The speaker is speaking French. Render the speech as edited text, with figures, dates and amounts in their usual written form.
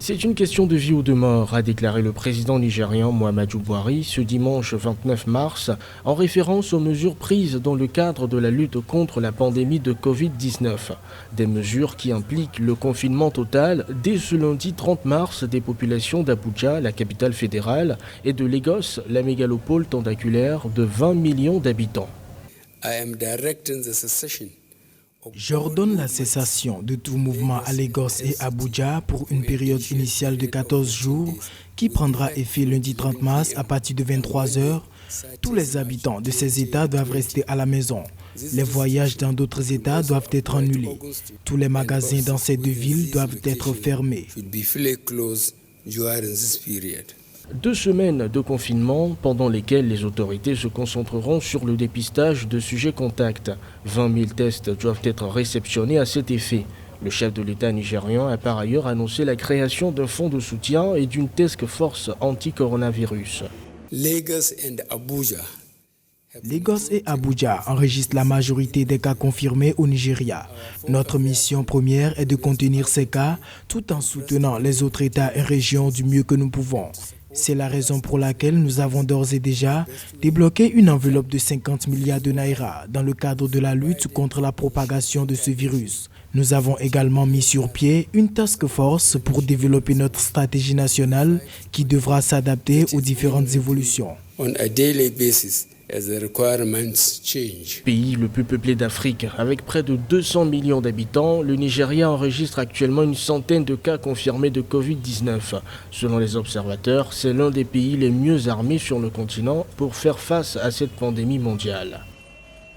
C'est une question de vie ou de mort, a déclaré le président nigérian Muhammadu Buhari ce dimanche 29 mars, en référence aux mesures prises dans le cadre de la lutte contre la pandémie de Covid-19. Des mesures qui impliquent le confinement total dès ce lundi 30 mars des populations d'Abuja, la capitale fédérale, et de Lagos, la mégalopole tentaculaire de 20 millions d'habitants. J'ordonne la cessation de tout mouvement à Lagos et Abuja pour une période initiale de 14 jours qui prendra effet lundi 30 mars à partir de 23 h. Tous les habitants de ces États doivent rester à la maison. Les voyages dans d'autres États doivent être annulés. Tous les magasins dans ces deux villes doivent être fermés. 2 semaines de confinement pendant lesquelles les autorités se concentreront sur le dépistage de sujets contacts. 20 000 tests doivent être réceptionnés à cet effet. Le chef de l'État nigérian a par ailleurs annoncé la création d'un fonds de soutien et d'une task force anti-coronavirus. Lagos et Abuja enregistrent la majorité des cas confirmés au Nigeria. Notre mission première est de contenir ces cas tout en soutenant les autres États et régions du mieux que nous pouvons. C'est la raison pour laquelle nous avons d'ores et déjà débloqué une enveloppe de 50 milliards de naira dans le cadre de la lutte contre la propagation de ce virus. Nous avons également mis sur pied une task force pour développer notre stratégie nationale qui devra s'adapter aux différentes évolutions. Pays le plus peuplé d'Afrique, avec près de 200 millions d'habitants, le Nigeria enregistre actuellement une centaine de cas confirmés de Covid-19. Selon les observateurs, c'est l'un des pays les mieux armés sur le continent pour faire face à cette pandémie mondiale.